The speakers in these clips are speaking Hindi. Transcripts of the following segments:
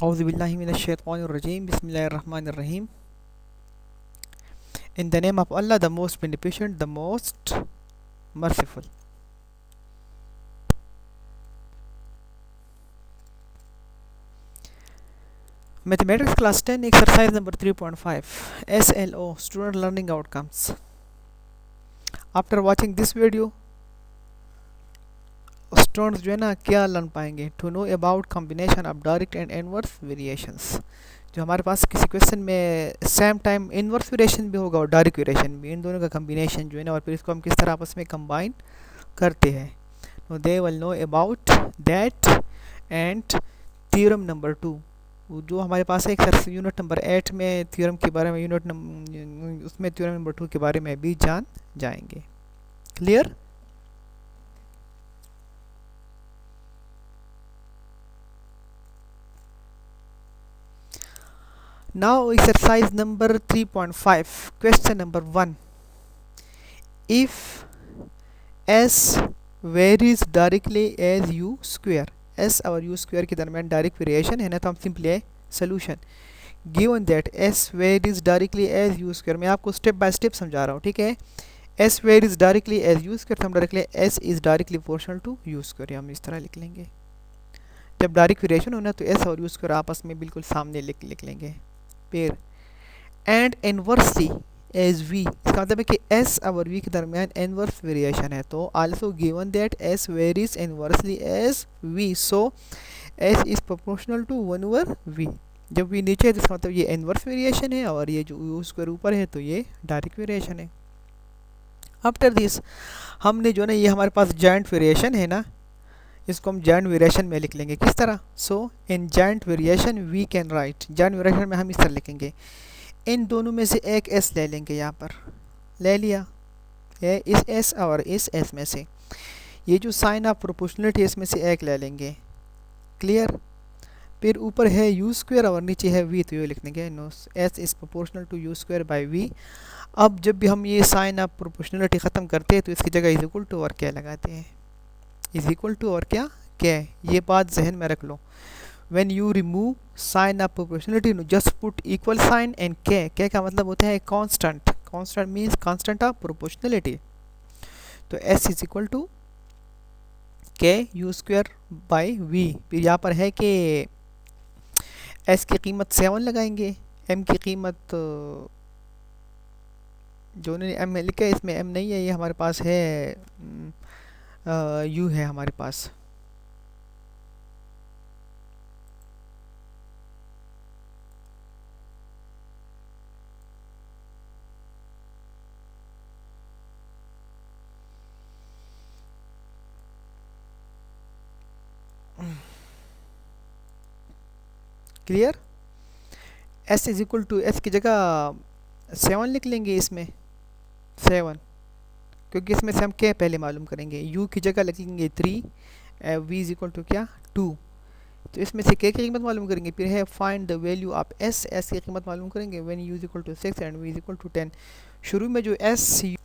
Auzubillahi minash-shaytanir-rajim. Bismillahir-rahmanir-rahim. In the name of Allah, the most beneficent, the most merciful. Mathematics class 10 exercise number 3.5 SLO student learning outcomes. After watching this video, students जो है ना क्या लर्न पाएंगे to know about combination of direct and inverse variations. जो हमारे पास किसी क्वेश्चन में सेम टाइम इनवर्स वेरिएशन भी होगा और डायरेक्ट वेरिएशन भी, इन दोनों का कॉम्बिनेशन जो है ना और फिर इसको हम किस तरह आपस में कंबाइन करते हैं, तो they will know about that. And theorem number 2 जो हमारे पास है एक यूनिट नंबर 8 में थ्योरम के बारे में, उसमें थ्योरम नंबर 2 के बारे में भी जान जाएंगे। Clear? Now exercise number 3.5 question number 1. If s varies directly as u square, s और u square के दरमियान डायरेक्ट वेरिएशन है ना, तो हम simply solution given that s varies directly as u square, मैं आपको स्टेप बाय स्टेप समझा रहा हूँ, ठीक है। s varies directly as u square, तो हम directly s is directly proportional to u square, हम इस तरह लिख लेंगे। जब डायरेक्ट वेरिएशन होना तो s और u square आपस में बिल्कुल सामने लिख लेंगे। फिर एंड इनवर्सली एज v, इसका मतलब है कि s और v के दरमियान इनवर्स वेरिएशन है, तो also given that s varies inversely as v, so s is proportional to 1/v। जब v नीचे है तो इसका मतलब ये इनवर्स वेरिएशन है और ये जो u स्क्वायर ऊपर है तो ये डायरेक्ट वेरिएशन है। आफ्टर दिस हमने जो ना ये हमारे पास जॉइंट वेरिएशन है ना, इसको हम जॉइंट वेरिएशन में लिख लेंगे। किस तरह? So in joint variation we can write, joint variation में हम इस तरह लिखेंगे, इन दोनों में से एक एस ले लेंगे, यहाँ पर ले लिया है इस एस और इस एस में से, ये जो साइन ऑफ प्रोपोर्शनलिटी है इसमें से एक ले लेंगे। क्लियर? फिर ऊपर है यू स्क्वायर और नीचे है वी, तो ये लिख देंगे now S is proportional to U square by V. अब जब भी हम ये साइन ऑफ प्रोपोर्शनलिटी ख़त्म करते हैं तो इसकी जगह इज इक्वल टू और क्या लगाते हैं, इज इक्वल टू और क्या क्या, ये बात जहन में रख लो। When you remove sign of proportionality just put equal sign and K का मतलब होता है constant, constant means constant of proportionality. तो s is equal to K U square by V. फिर यहाँ पर है कि s की कीमत 7 लगाएंगे, m की कीमत जो उन्होंने m लिखा है इसमें m नहीं है, ये हमारे पास है u है हमारे पास। Clear? s is equal to s की जगह 7 लिख लेंगे, इसमें 7, क्योंकि इसमें से हम क्या पहले मालूम करेंगे, u की जगह लिखेंगे 3, v इज इक्वल टू क्या 2, तो इसमें से k की कीमत मालूम करेंगे। फिर है find the value of s, s की कीमत मालूम करेंगे when u is equal to 6 and v is equal to 10। शुरू में जो s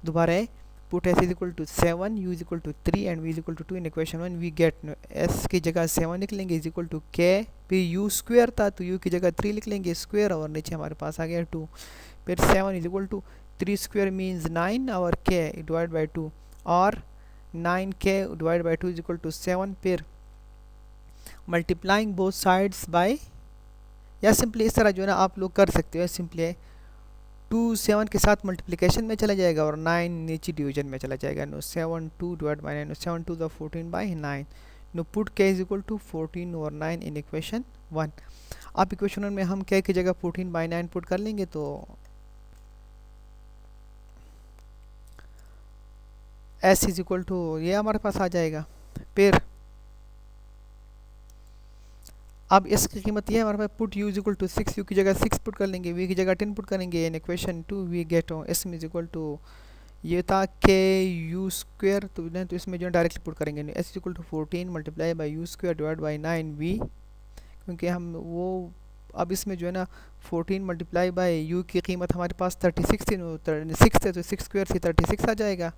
दोबारा है put s is equal to 7, u is equal to 3 and v is equal to 2 in equation 1 we get s की जगह 7 लिख लेंगे इज इक्वल टू k, फिर u स्क्वायर था तो u की जगह 3 लिख लेंगे स्क्वायर और नीचे हमारे पास आ गया 2, फिर 7 is equal to 3 square means 9 और k डिवाइड बाई 2 और 9k divide by 2 is equal to 7। फिर मल्टीप्लाइंग बोथ साइड्स बाय, या सिंपली इस तरह जो है ना आप लोग कर सकते हो, सिंपली 2 7 के साथ मल्टीप्लिकेशन में चला जाएगा और 9 नीचे डिवीजन में चला जाएगा। Now 7 2 divide by 9, 7 2 the 14 by 9। Now put k is equal to 14 और 9 इन इक्वेशन 1। आप इक्वेशन 1 में हम k की जगह 14 बाई 9 पुट कर लेंगे तो s इज इक्वल टू ये हमारे पास आ जाएगा। फिर अब इसकी कीमत ये है हमारे पास, put u is equal to 6, u की जगह 6 पुट कर लेंगे, v की जगह 10 पुट करेंगे, in equation 2 we get s is equal to ये था k u स्क्वायर, तो इसमें जो डायरेक्टली पुट करेंगे s is equal to 14 multiply by U square divide by 9 v, क्योंकि हम वो अब इसमें जो है ना 14 मल्टीप्लाई बाई u की कीमत हमारे पास 36 थी, 6 थे तो 6 स्क्वायर से 36 आ जाएगा।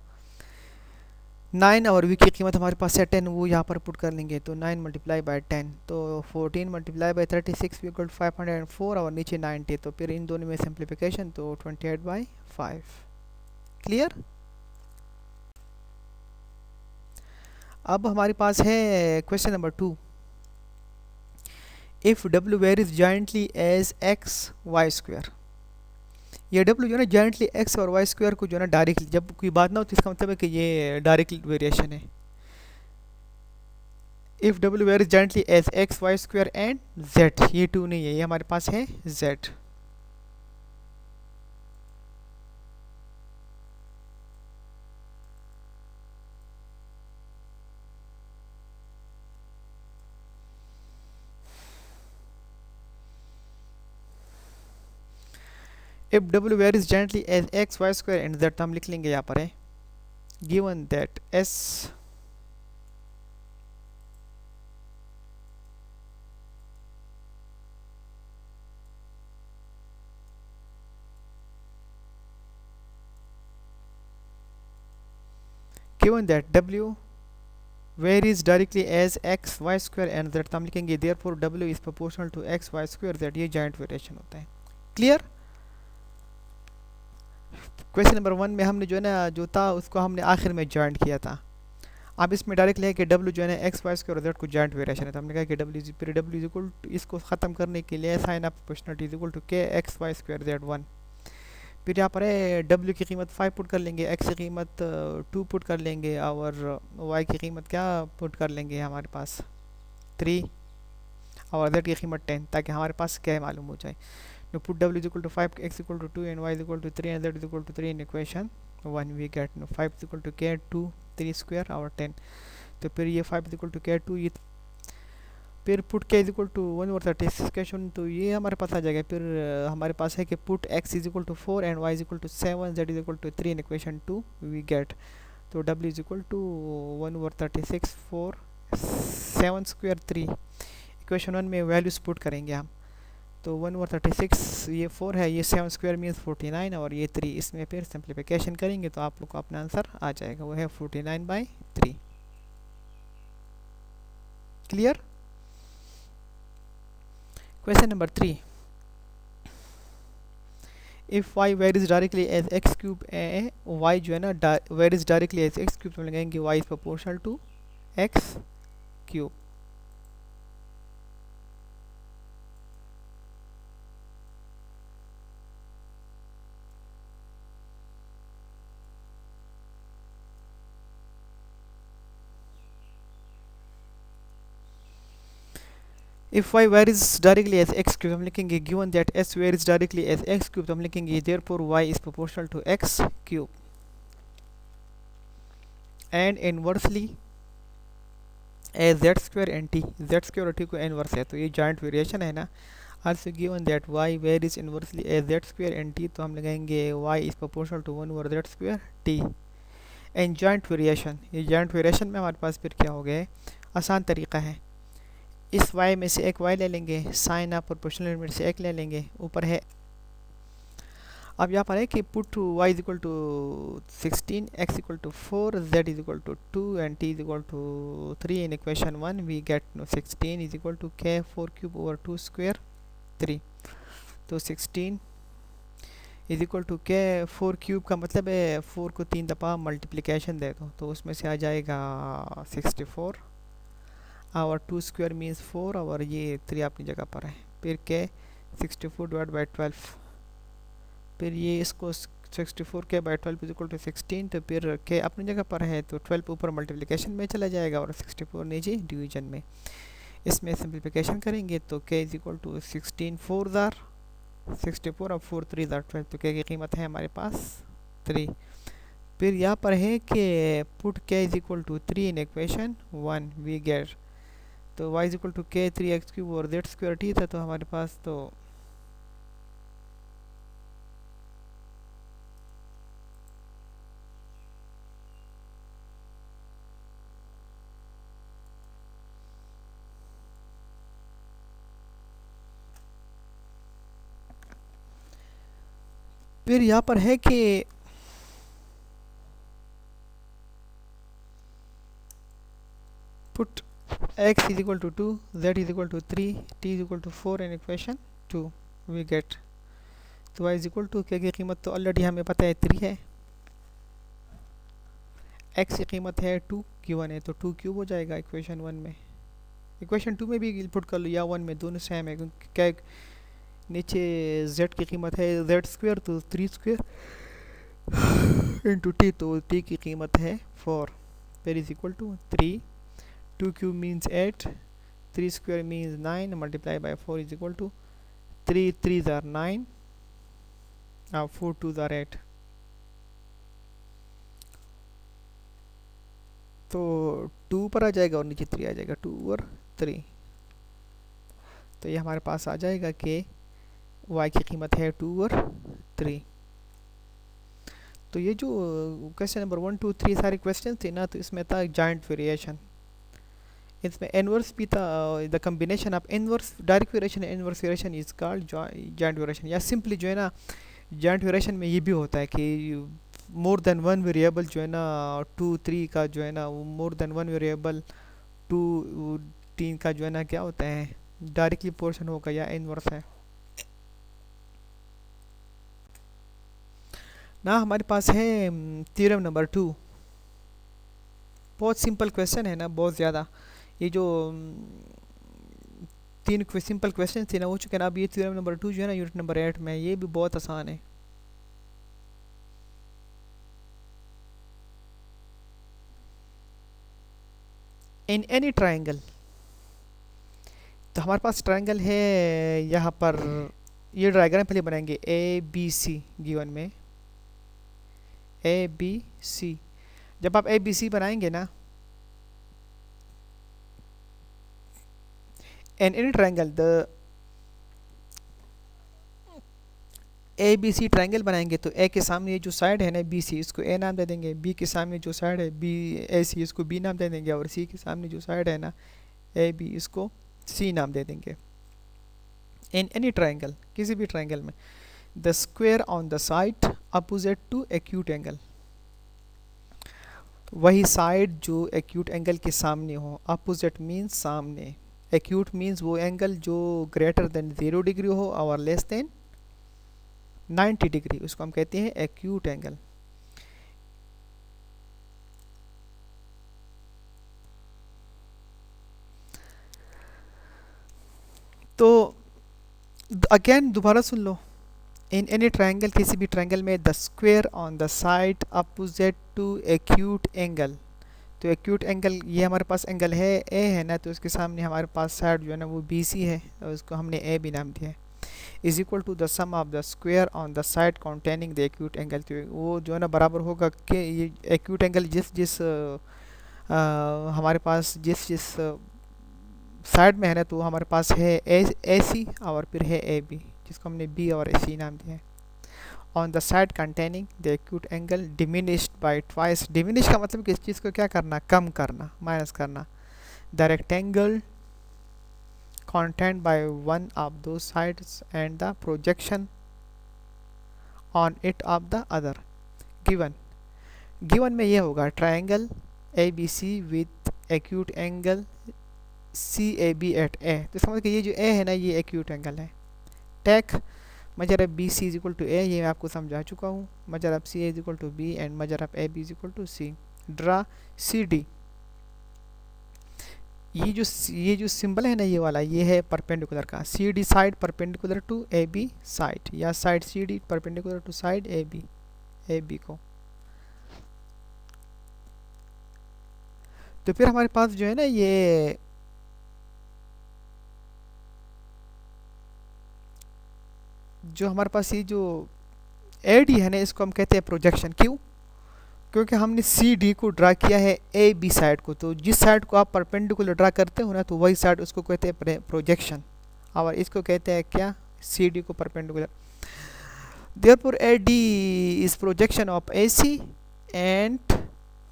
9 और v की कीमत हमारे पास है 10, वो यहाँ पर पुट कर लेंगे। तो 9 मल्टीप्लाई बाय 10 तो 14 मल्टीप्लाई बाय 36 इक्वल 504 और नीचे 90। तो फिर इन दोनों में सिंप्लीफिकेशन तो 28/5। क्लियर। अब हमारे पास है question number 2। If w varies jointly as x y square. ये w जो है ना जॉइंटली x और y स्क्वायर को जो है ना डायरेक्टली जब कोई बात ना हो तो इसका मतलब है कि ये डायरेक्ट वेरिएशन है। If w varies jointly as x y square and z, ये 2 नहीं है, ये हमारे पास है z। If w varies jointly as x y square and z, तो हम लिख लेंगे यहाँ पर है given that s given that w varies directly as x y square and z, तो हम लिखेंगे therefore w is proportional to x y square z, ये जॉइंट वेरिएशन होता है। क्लियर। क्वेश्चन नंबर 1 में हमने जो है ना जो था उसको हमने आखिर में जॉइंट किया था। अब इसमें डायरेक्ट है कि w जो है ना x y स्क्वायर और z को जॉइंट वेरिएशन है, तो हमने कहा कि w इज इक्वल टू, इसको ख़त्म करने के लिए sign of proportionality is equal to k x y square z 1। फिर यहाँ पर है w की कीमत 5 पुट कर लेंगे, x की कीमत 2 पुट कर लेंगे और y की कीमत क्या पुट कर लेंगे हमारे पास 3 और z की कीमत 10, ताकि हमारे पास क्या मालूम हो जाए। Now put w is equal to 5, x equal to 2 and y is equal to 3 and z is equal to 3 in equation 1 we get now 5 is equal to k 2 3 square और 10। तो फिर ये 5 इज इक्वल टू k 2, ये फिर put k is equal to 1 और 36 क्वेश्चन, तो ये हमारे पास आ जाएगा। फिर हमारे पास है कि put x is equal to 4 and y is equal to 7, z is equal to 3 in equation 2 we get. तो w is equal to 1 over 36 4 7 square 3। Equation 1 में वैल्यूज पुट करेंगे हम, तो 1 ओवर 36 ये 4 है, ये 7 स्क्वायर मीन्स 49 और ये 3, इसमें फिर सिंप्लीफिकेशन करेंगे तो आप लोग को अपना आंसर आ जाएगा, वो है 49/3। Clear. Question number 3। If y varies directly as X cube y जो है ना varies directly as X cube, तो लगाएंगे y is proportional to X cube. If y varies directly as X cube, हम लिखेंगे given that s varies directly as X cube, तो हम लिखेंगे therefore y is proportional to X cube and inversely as Z square and T, Z square और टी को इनवर्स है, तो ये जॉइंट वेरिएशन है ना। Also given that y varies inversely as Z square and T, तो हम लगाएंगे y is proportional to 1 over Z square T and joint variation. ये जॉइंट वेरिएशन में हमारे पास फिर क्या हो गया है, आसान तरीका है, इस y में से एक y ले लेंगे, साइन ऑफ प्रोपोर्शनल में से एक ले लेंगे, ऊपर है। अब यहाँ पर है कि put y is equal to 16, x equal to 4, z is equal to 2 and t is equal to 3 in equation 1 we get 16 is equal to k 4 cube over 2 square 3। तो 16 is equal to k 4 cube का मतलब है 4 को 3 दफ़ा मल्टीप्लिकेशन दे दो, तो उसमें से आ जाएगा 64 और 2 स्क्वायर मीन्स 4 और ये 3 अपनी जगह पर है। फिर k 64 डिवाइड बाई 12, फिर ये इसको 64 के बाई 12 इज इक्वल टू 16, तो फिर k अपनी जगह पर है तो 12 ऊपर मल्टीप्लिकेशन में चला जाएगा और 64 नीचे डिवीजन में। इसमें सिंप्लीफिकेशन करेंगे तो k इज इक्वल टू 16 4 ज़ार 64 और 4 3 ज़ार 12, तो k की कीमत है हमारे पास 3। फिर यहाँ पर है कि put k is equal to 3 in equation 1 we get, तो y is equal to k 3x cube और z स्क्वायर t था, तो हमारे पास तो फिर यहाँ पर है कि x is equal to 2, z is equal to 3, t is equal to 4 in equation 2 we get। तो y is equal to k की कीमत तो ऑलरेडी हमें पता है 3 है, x की कीमत है 2 q1 है, तो 2 क्यूब हो जाएगा इक्वेशन 1 में। इक्वेशन 2 में भी इनपुट कर लो या 1 में, दोनों सेम है क्योंकि क्या नीचे z की कीमत है z स्क्वायर, तो 3 स्क्वायर इंटू t, तो t की कीमत है 4, फिर is equal to 3, 2 cube means 8, 3 square means 9 multiply by 4 is equal to 3 3 are 9, 4 2 are 8। तो 2 पर आ जाएगा और नीचे 3 आ जाएगा, 2 और 3, तो ये हमारे पास आ जाएगा कि y की कीमत है 2 और 3। तो ये जो क्वेश्चन नंबर 1 2 3 सारे क्वेश्चन थे ना, तो इसमें था जॉइंट वेरिएशन, इसमें इनवर्स भी था, the combination of inverse direct variation and inverse variation is called joint variation. या सिंपली जो है ना जॉइंट वेरिएशन में ये भी होता है कि मोर देन वन वेरिएबल जो है ना 2 3 का जो है ना, मोर देन वन वेरिएबल 2 3 का जो है ना क्या होता है डायरेक्टली पोर्शन होगा या इनवर्स है ना। हमारे पास है थ्योरम नंबर 2, बहुत सिंपल क्वेश्चन है ना, बहुत ज़्यादा। ये जो 3 सिंपल क्वेश्चन थे ना हो चुके ना, अब ये थ्योरम नंबर 2 जो है ना यूनिट नंबर 8 में, ये भी बहुत आसान है। इन एनी ट्राइंगल, तो हमारे पास ट्राइंगल है यहाँ पर, ये डायग्राम पहले बनाएंगे ए बी सी गिवन में, ए बी सी। जब आप ए बी सी बनाएंगे ना, an any triangle the A B C triangle बनाएंगे, तो ए के सामने ये जो साइड है ना बी सी, इसको ए नाम दे देंगे, बी के सामने जो साइड है बी ए सी, इसको बी नाम दे देंगे, और सी के सामने जो साइड है ना ए बी, इसको सी नाम दे देंगे। इन एनी ट्राइंगल, किसी भी ट्राइंगल में, the square on the side opposite to acute angle, वही साइड जो एक्यूट एंगल के सामने हो, अपोजिट मीन्स सामने, एक्यूट मीन्स वो एंगल जो ग्रेटर देन 0 डिग्री हो और लेस देन 90 डिग्री, उसको हम कहते हैं एक्यूट एंगल। तो अगेन दोबारा सुन लो, इन एनी ट्राइंगल, किसी भी ट्राइंगल में, the square on the side opposite to acute angle, तो एक्यूट एंगल ये हमारे पास एंगल है ए है ना, तो उसके सामने हमारे पास साइड जो है ना वो बी सी है, और उसको हमने ए भी नाम दिया है, is equal to the sum of the square on the side containing the acute angle. तो वो जो है ना बराबर होगा कि ये एक्यूट एंगल जिस जिस हमारे पास जिस जिस साइड में है ना, तो हमारे पास है ए सी और फिर है ए बी, जिसको हमने बी और ए सी नाम दिया है। On the side containing the acute angle diminished bye twice, diminish का मतलब कि इस चीज़ को क्या करना, कम करना, माइनस करना, the rectangle contained by one of those sides and the projection on it of the other given। given में ये होगा triangle ABC with acute angle CAB at A, तो समझ के ये जो A है ना ये acute angle है। Take measure of BC is equal to A, ये मैं आपको समझा चुका हूँ, measure of CA is equal to B and measure of AB is equal to C। Draw CD, ये जो सिंबल है ना ये वाला, ये है परपेंडिकुलर का, C D side perpendicular to A B side, या side C D perpendicular to side A B को। तो फिर हमारे पास जो है ना ये जो हमारे पास ये जो ए डी है ना, इसको हम कहते हैं प्रोजेक्शन। क्यों? क्योंकि हमने सी डी को ड्रा किया है ए बी साइड को, तो जिस साइड को आप परपेंडिकुलर ड्रा करते हो ना, तो वही साइड उसको कहते हैं प्रोजेक्शन, और इसको कहते हैं क्या, सी डी को perpendicular. Therefore A D is projection of A C and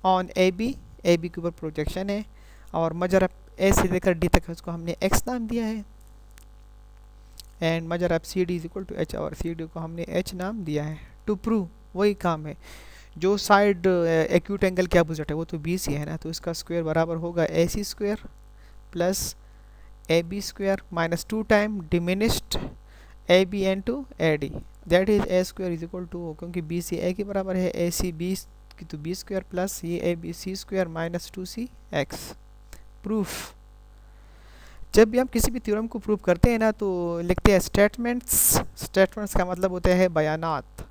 on A B के ऊपर प्रोजेक्शन है, और मजर ऑफ ए से लेकर डी तक उसको हमने एक्स नाम दिया है, and measure of C D is equal to H, और सी डी को हमने एच नाम दिया है। टू प्रूव, वही काम है, जो साइड एक्यूट एंगल के अपोजिट है वो तो बी सी है ना, तो इसका स्क्वायर बराबर होगा A C square plus A B square minus 2 time diminished A B and to A D, that is A square is equal to, क्योंकि बी सी ए के बराबर है, ए सी बी की तो बी स्क्वायर प्लस ये A B C square minus 2c(x). Proof, जब भी हम किसी भी थ्योरम को प्रूव करते हैं ना तो लिखते हैं स्टेटमेंट्स। स्टेटमेंट्स का मतलब होता है बयानात।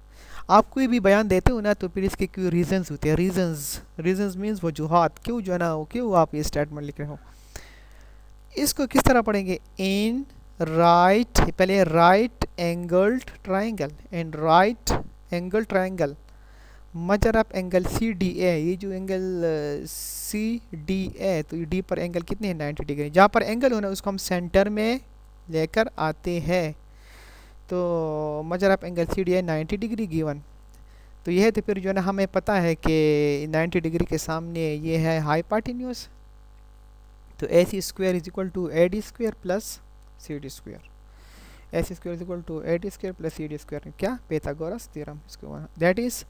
आप कोई भी बयान देते हो ना तो फिर इसके क्यों रीजंस होते हैं, रीजंस मीन्स वजूहात, क्यों जो है ना क्यों आप ये स्टेटमेंट लिख रहे हो। इसको किस तरह पढ़ेंगे, इन राइट, पहले right angled triangle, in right angle triangle measure of angle C D A, ये जो एंगल सी डी ए, तो ये डी पर एंगल कितने हैं 90 डिग्री, जहाँ पर एंगल होना उसको हम सेंटर में लेकर आते हैं। तो measure of angle C D A 90 degree given, तो यह है, तो फिर जो है ना हमें पता है कि 90 डिग्री के सामने ये है हाइपोटेन्यूज, तो A C square is equal to A D square plus C D square, A C square is equal to A D square plus C D square, क्या पाइथागोरस थ्योरम, इसको दैट इज़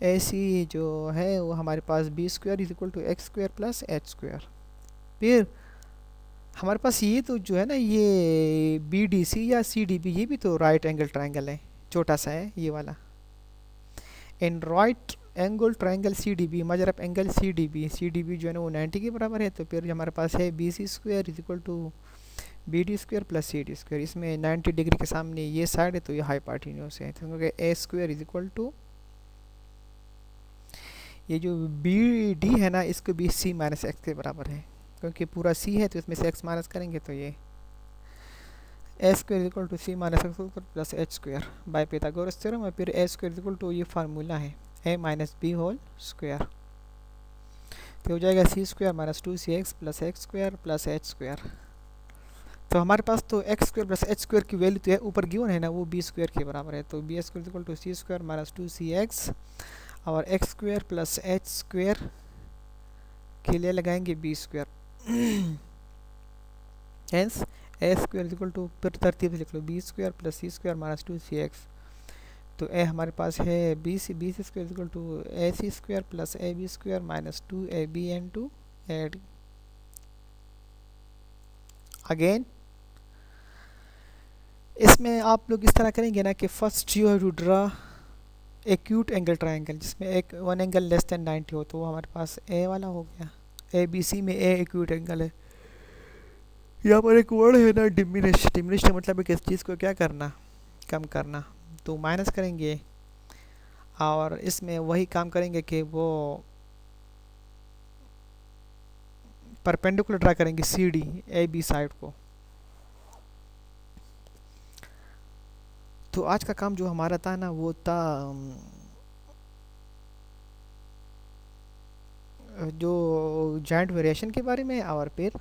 ए सी जो है वो हमारे पास B square is equal to X square plus H square. फिर हमारे पास ये तो जो है ना ये बी डी सी या सी डी बी, ये भी तो राइट एंगल ट्राइंगल है, छोटा सा है ये वाला। In right angle triangle C D B measure of angle C D B जो है ना वो 90 के बराबर है, तो फिर हमारे पास है B C square is equal to B D square plus C D square, इसमें 90 डिग्री के सामने ये साइड है तो ये हाइपोटेन्यूज है, तो ए स्क्वायर इज इक्वल टू ये जो बी डी है ना इसको भी सी माइनस एक्स के बराबर है, क्योंकि पूरा सी है तो इसमें से एक्स माइनस करेंगे तो ये A square equal to C minus X plus H square by Pythagoras theorem, और फिर ए स्क्वायर इक्वल टू ये फार्मूला है A minus B whole square, तो हो जाएगा C square minus 2cx plus X square plus H square. तो हमारे पास तो X square plus H square की वैल्यू तो है ऊपर गिवन है ना वो बी स्क्वायर के बराबर है, तो B square equal to C square minus 2cx और x square plus H square के लिए लगाएंगे B square, hence A square equal to, फिर तरतीब से लिख लो B square plus C square minus 2cx, तो ए हमारे पास है B C square equal to A C square plus A B square minus 2ab N to A D. Again इसमें आप लोग इस तरह करेंगे ना कि first you have to draw acute angle triangle जिसमें एक वन एंगल लेस देन 90 हो, तो वो हमारे पास ए वाला हो गया, ए बी सी में ए एक्यूट एंगल है। यहाँ पर एक वर्ड है ना डिमिनिश, डिमिनिश का मतलब है किस चीज़ को क्या करना, कम करना, तो माइनस करेंगे और इसमें वही काम करेंगे कि वो परपेंडिकुलर ड्रा करेंगे C D A B side को। तो आज का काम जो हमारा था ना वो था जो जॉइंट वेरिएशन के बारे में और फिर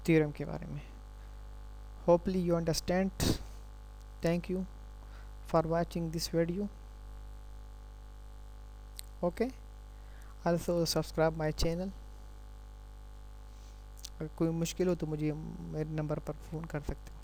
थ्योरम के बारे में। होपली you understand, thank you for watching this video, okay, also subscribe my channel. अगर कोई मुश्किल हो तो मुझे मेरे नंबर पर फ़ोन कर सकते हो।